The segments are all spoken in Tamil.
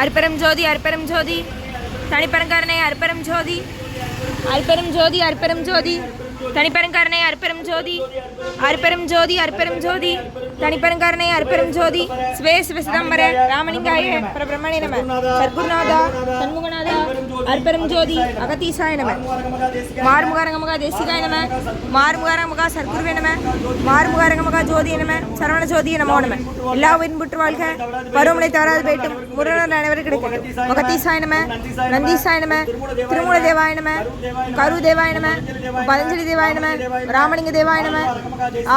அற்பரம் ஜோதி அற்பரம் ஜோதி தனிப்பெருங்கருணை அற்பரம் ஜோதி அற்பரம் ஜோதி அற்பரம் ஜோதி தனிப்பெருங்கருணை அற்பரம் ஜோதி அற்பரம் ஜோதி அற்பரம் ஜோதி தனிப்பெருங்கருணை அற்பரம் ஜோதி ஸ்வே சிவசிதம்பர ராமலிங்காய பரபிரம்மணே நம சர்க்குருநாதா சண்முகநாதா அற்பரம் ஜோதி அகதீசாய நம மார்முகாரங்கமகா தேசிகாய நம மார்முகாரங்கமகா சர்க்குருவே நம மார்முகாரங்கமகா ஜோதிய நம சரவண ஜோதிய நமோ நம எல்லா உயிரும் புற்று வாழ்க பருவமழை தவறாது போயிட்டும் முருகன் அனைவரும் கிடைக்கட்டும் அகதீசாய நம நந்தீசாய நம திருமூல தேவாய நம கரு தேவாய நம பதஞ்சலி தேவாய நம ராமலிங்க தேவாய நம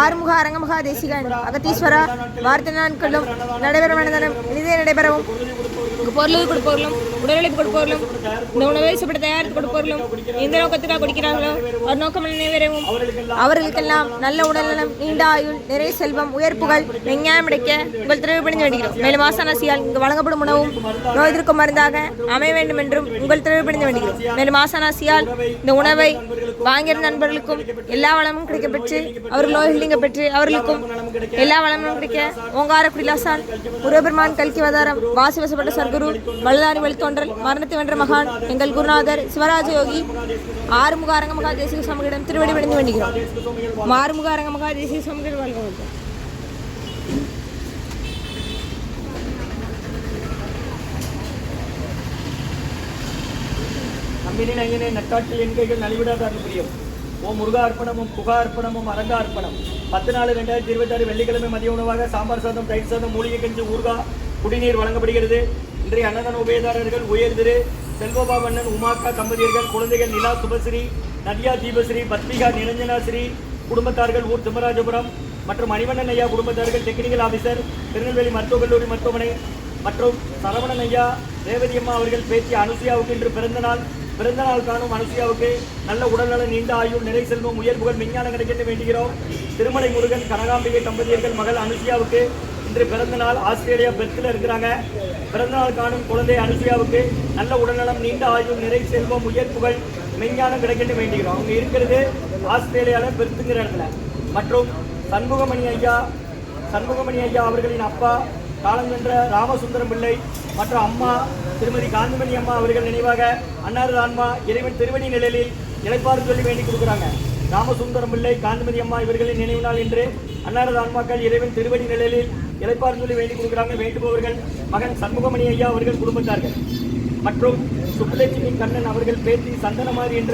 ஆறுமுக அரங்கமுகா தேசிகாய நம அகத்தீஸ்வரா வார்த்தை நாட்களும் நடைபெற வேண்டதனம் இனிதே நடைபெறவும் பொருள் கொடுப்பவர்களும் உடலுழைப்பு கொடுப்பவர்களும் இந்த உணவை சாப்பிட தயாரித்து கொடுப்பவர்களும் எந்த நோக்கத்துக்காக கொடுக்கிறார்களோ அவர் நோக்கம் நிறைவேறவும் அவர்களுக்கெல்லாம் நல்ல உடல்நலம் நீண்ட ஆயுள் நிறைய செல்வம் உயர்ப்புகள் விஞ்ஞானம் கிடைக்க உங்கள் திருவிழி வேண்டுகிறோம். மேலும் ஆசானாசியால் இங்கு வழங்கப்படும் உணவும் நோய் எதிர்க்கும் மருந்தாக அமைய வேண்டும் என்றும் உங்கள் திருவிழி வேண்டுகிறோம். மேலும் ஆசானாசியால் இந்த உணவை வாங்கியிருந்த நண்பர்களுக்கும் எல்லா வளமும் கிடைக்கப்பெற்று அவர்கள் நோய்கள் நீங்க பெற்று அவர்களுக்கும் எல்லா வளமும் கிடைக்க ஓங்கார குடிலாசான் முருகபெருமான் கல்கி அவதாரம் வாசி வசப்பட்ட சர்க்குரு வல்லதாரி வழித்தோன்றல் மரணத்தை வென்ற மகான் எங்கள் குருநாதர் சிவராஜ யோகி ஆறுமுக அரங்கமகா தேசிக சுவாமிகளிடம் திருவடி விழுந்து வேண்டுகிறோம். ஆறுமுக அரங்கமகா தேசிக சுவாமிகள் வாழ்க. நம்பினின் ஐயனை நட்டாற்றில் எண்கைகள் நலிவிடாத அருள்புரியும். ஓம் முருகா அர்ப்பணமும் புகா அர்ப்பணமும் அரங்க அர்ப்பணம். 10/4/2026 வெள்ளிக்கிழமை மதிய உணவாக சாம்பார் சாதம், தயிர் சாதம், மூலிகை கஞ்சி, ஊர்கா, குடிநீர் வழங்கப்படுகிறது. இன்றைய அன்னதான உபயதாரர்கள் உயர் திரு செல்வபாவண்ணன் உமாக்கா தம்பதியர்கள், குழந்தைகள் நிலா சுபஸ்ரீ, நதியா தீபஸ்ரீ, பத்மிகா நிரஞ்சனா ஸ்ரீ குடும்பத்தார்கள், ஊர் சிம்மராஜபுரம் மற்றும் மணிவண்ணன் ஐயா குடும்பத்தார்கள், டெக்னிக்கல் ஆஃபீஸர், திருநெல்வேலி மருத்துவக் கல்லூரி மருத்துவமனை மற்றும் சரவணன் ஐயா, ரேவதி அம்மா அவர்கள் பேச்சு அனுசுயாவுக்கு இன்று பிறந்த நாள் காணும் அனுசுயாவுக்கு நல்ல உடல்நல நீண்ட ஆயுள் நிறை செல்வம் உயர்வுகள் விஞ்ஞானம் கிடைக்க வேண்டுகிறோம். திருமலை முருகன் கனகாம்பிகை தம்பதியர்கள் மகள் அனுசுயாவுக்கு இன்று பிறந்த நாள். ஆஸ்திரேலியா பெர்த்தில் இருக்கிறாங்க. பிறந்த நாள் காணும் குழந்தை அனுசுயாவுக்கு நல்ல உடல்நலம் நீண்ட ஆயுள் நிறை செல்வம் உயர்வுகள் விஞ்ஞானம் கிடைக்க வேண்டுகிறோம். அவங்க இருக்கிறது ஆஸ்திரேலியாவில் பெர்த்துங்கிற இடத்துல. மற்றும் சண்முகமணி ஐயா அவர்களின் அப்பா காலஞ்சென்ற ராமசுந்தரம் பிள்ளை மற்றும் அம்மா திருமதி காந்திமணி அம்மா அவர்கள் நினைவாக அன்னாரது ஆன்மா இறைவன் திருவடி நிலையில் இளைப்பாறு சொல்லி வேண்டி கொடுக்குறாங்க. ராமசுந்தரம் பிள்ளை, காந்திமதி அம்மா இவர்களின் நினைவு நாள் என்று அன்னாரது ஆன்மாக்கள் இறைவன் திருவடி நிலையில் இளைப்பாறு சொல்லி வேண்டி கொடுக்குறாங்க. வேண்டுபவர்கள் மகன் சண்முகமணி ஐயா அவர்கள் குடும்பத்தார்கள் மற்றும் சுப்புலட்சுமி கண்ணன் அவர்கள் பேத்தி சந்தனமாரி என்ற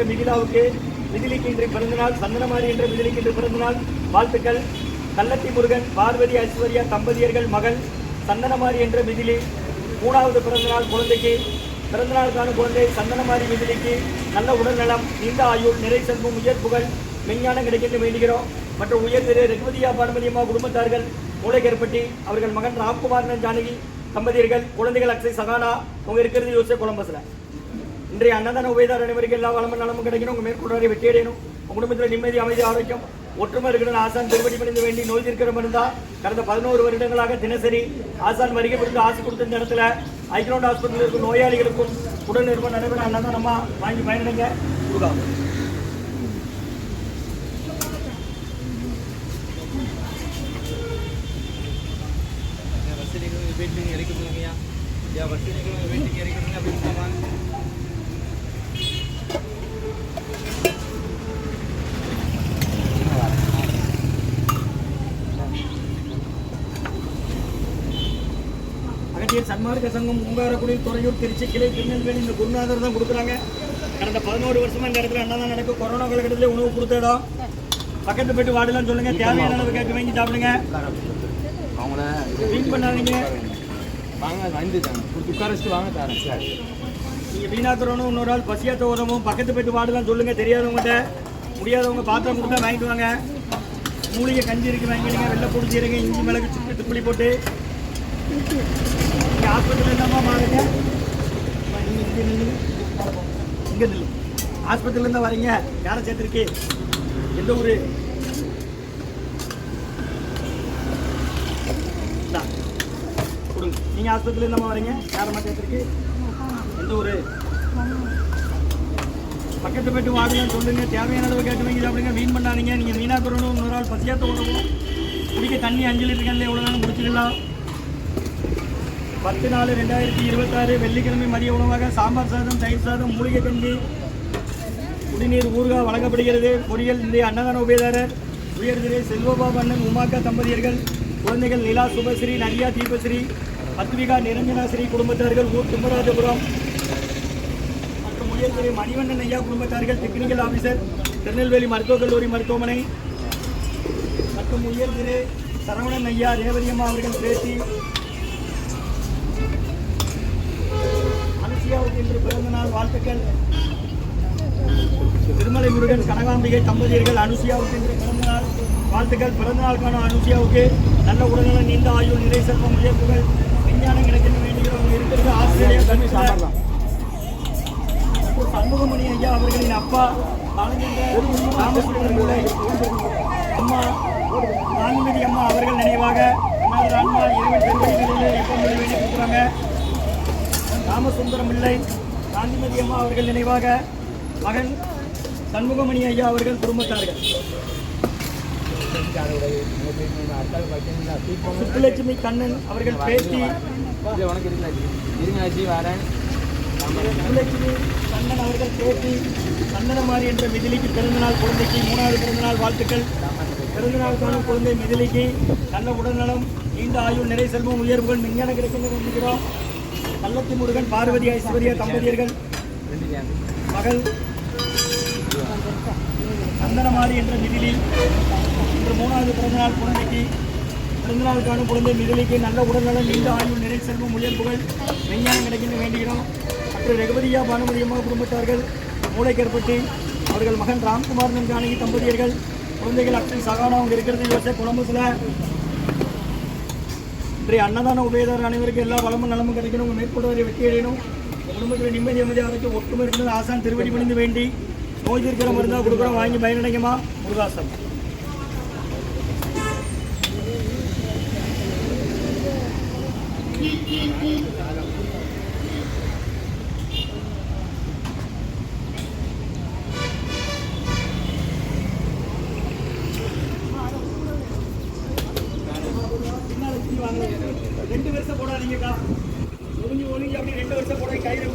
மிதிலிக்கு இன்று பிறந்தநாள். சந்தனமாரி என்ற மிதிலிக்கு இன்று பிறந்தநாள் வாழ்த்துக்கள். கள்ளத்தி முருகன், பார்வதி ஐஸ்வர்யா தம்பதியர்கள் மகள் சந்தனமாரி என்ற மிதிலி 3வது பிறந்தநாள் குழந்தைக்கு பிறந்தநாள் காணும் குழந்தை சந்தனமாரி மிதிலிக்கு நல்ல உடல்நலம் நீண்ட ஆயுள் நிறை செல்வம் உயர்ப்புகள் விஞ்ஞானம் கிடைக்க வேண்டுகிறோம். மற்றும் உயர் திரு ரகுவதியா பானுமதியம்மா குடும்பத்தார்கள், மூளைக்கருப்பட்டி அவர்கள் மகன் ராம்குமார் ஜானகி தம்பதியர்கள், குழந்தைகள் அக்ஷய் சகானா அவங்க இருக்கிறது யோசிச்ச கொலம்பஸ்ல. இன்றைய அன்னதான உபயதார அனைவருக்கு எல்லா வளமும் நலமும் கிடைக்கணும். உங்கள் மேற்கொள்வரை வெற்றி அடையணும். உங்கள் குடும்பத்தில் நிம்மதி, அமைதி, ஆரோக்கியம், ஒற்றுமை இருக்கணும். ஆசான் திருவடி பணிந்து வேண்டி நோய் தீர்க்கிற மருந்தா கடந்த 11 வருடங்களாக தினசரி ஆசான் வருகை கொடுத்து ஆசை கொடுத்த இந்த இடத்துல ஐக்ரௌண்ட் ஹாஸ்பிட்டலில் இருக்கும் நோயாளிகளுக்கும் உடல் நிர்வாகம் நடைபெற அன்னதான் நம்ம வாங்கி பயனடைங்க. வீட்டுக்கு இறக்கிடுங்கய்யா. வீட்டுக்கு இறக்கிடுங்க அப்படின்னு சன்மார்க்க சங்கம் உங்காரக்குடி, துறையூர், திருச்சி கிளை, திருநெல்வேலி இந்த குருநாதர் தான் கொடுக்குறாங்க. கடந்த 11 வருஷமா இந்த இடத்துல அன்னதான் நடக்கும். கொரோனா காலகட்டத்தில் உணவு கொடுத்த இடம். பக்கத்து போய்ட்டு வாடலாம் சொல்லுங்க. தேவையான அளவு கேட்டு வாங்கி சாப்பிடுங்க. அவங்கள வீண் பண்ணாதீங்க. வாங்க உட்காரச்சு வாங்க தரேன் சார். நீங்கள் வீணாத்துறணும். இன்னொரு ஆள் பசியாத்த உதவும். பக்கத்து போய்ட்டு வாடலாம் சொல்லுங்க. தெரியாதவங்ககிட்ட, முடியாதவங்க பாத்திரம் கொடுத்தா வாங்கிட்டு வாங்க. மூலிகை கஞ்சி இருக்கு வாங்கிடுங்க. வெள்ளை பொடிச்சு இருங்க. இஞ்சி மிளகு சுற்றி துப்புளி போட்டு ஆஸ்பத்திரியில் இருந்தாமா மாறுங்க. இங்கே நில்லு. ஆஸ்பத்திரியில் இருந்தால் வரீங்க. யாரை சேர்த்துருக்கு? எந்த ஊர்? கொடுங்க. நீங்கள் ஆஸ்பத்திரியில் இருந்தாமா வரீங்க? யாரம்மா சேர்த்துருக்கு? எந்த ஊர்? பக்கத்து போய்ட்டு வாடலாம் சொல்லுங்க. தேவையான அளவு கேட்டு வாங்கி சாப்பிடுங்க. வீண் பண்ணாதீங்க. நீங்கள் வீணாக தரணும். இன்னொரு ஆள் பசியாத்த உணவும். குடிக்க தண்ணி 5 லிட்டர் கேனில் எவ்வளோ வேணும் குடிச்சிடலாம். 10/4/2026 வெள்ளிக்கிழமை மதிய உணவாக சாம்பார் சாதம், தயிர் சாதம், மூலிகை கஞ்சி, குடிநீர், ஊறுகாய் வழங்கப்படுகிறது. பொரியல் இன்றைய அன்னதான உபயதாரர் உயர்திரை செல்வபாபு அண்ணன் உமாக்கா தம்பதியர்கள், குழந்தைகள் நிலா சுபஸ்ரீ, நரியா தீபஸ்ரீ, அத்விகா நிரஞ்சனாஸ்ரீ குடும்பத்தார்கள், ஊர் தும்மராஜபுரம் மற்றும் உயர்திரை மணிவண்ணன் ஐயா குடும்பத்தார்கள், டெக்னிக்கல் ஆபீசர், திருநெல்வேலி மருத்துவக் கல்லூரி மருத்துவமனை மற்றும் உயர்திரை சரவணன் ஐயா, ரேவதியம்மா அவர்கள் பேசி அனுசியாவுக்கு இன்று பிறந்த நாள் வாழ்த்துக்கள். திருமலை முருகன் கனகாம்பிகை தம்பதியர்கள் அனுசியாவுக்கு இன்று பிறந்த நாள் வாழ்த்துக்கள். பிறந்த நாளுக்கான அனுசியாவுக்கு நல்ல உடல்நலம், நீண்ட ஆயுள், நிறை செல்வம், உயர்வுகள், விஞ்ஞானம் கிடைக்க வேண்டுகிறவங்க இருக்கிறது. ஆஸ்திரேலியா தமிழ் சண்முகமணி ஐயா அவர்களின் அப்பா ராமசுந்தரம் பிள்ளை, அம்மா காந்திமதி அம்மா அவர்கள் நினைவாக அண்ணாதிர ஆன்மா இறைவன் பெருவழிகளில் எப்போ வேண்டி கொடுக்குறாங்க. ராமசுந்தரம் பிள்ளை, காந்திமதி அம்மா அவர்கள் நினைவாக மகன் சண்முகமணி ஐயா அவர்கள் குடும்பத்தார்கள். சுப்புலட்சுமி கண்ணன் அவர்கள் பேத்தி சுப்புலட்சுமி கண்ணன் அவர்கள் பேத்தி சந்தனமாரி என்ற மிதிலிக்கு பிறந்தநாள் குழந்தைக்கு 3வது பிறந்தநாள் வாழ்த்துக்கள். பிறந்தநாள் காணும் குழந்தை மிதிலிக்கு நல்ல உடல்நலம், நீண்ட ஆயுள், நிறை செல்வம், உயர்வுகள், விஞ்ஞானம் கிடைக்கின்ற வேண்டுகிறோம். கள்ளத்தி முருகன் பார்வதி ஐஸ்வர்யா தம்பதியர்கள் மகள் சந்தனமாரி என்ற மிதிலி இன்று 3வது பிறந்தநாள் குழந்தைக்கு பிறந்தநாள் காணும் குழந்தை மிதிலிக்கு நல்ல உடல்நலம், நீண்ட ஆயுள், நிறை செல்வம், உயர்வுகள், விஞ்ஞானம் கிடைக்கின்ற வேண்டுகிறோம். மற்ற ரகுபதியா பானுமதியம்மா குடும்பத்தார்கள் மூளைக்கற்பட்டி அவர்கள் மகன் ராம்குமார் ஜானகி தம்பதியர்கள் குழந்தைகள் அக்ஷய் சகானா அவங்க இருக்கிறது யோசை கொலம்புசில். இன்றைய அன்னதான உபயதாரர் அனைவருக்கும் எல்லா வளமும் நலமும் கிடைக்கணும். உங்கள் மேற்கொண்டு வெற்றி அடையணும். குடும்பத்தில் நிம்மதி அமைதியாக ஒற்றுமை இருக்கிறது. ஆசான் திருவடி பணிந்து வேண்டி நோய் தீர்க்கிற மருந்தாக கொடுக்குறோம், வாங்கி பயனடைங்கம்மா. முருகாசம். ரெண்டு வருஷம் போடாதீங்கக்கா, ஒளிஞ்சு அப்படி 2 வருஷம் போட கையில்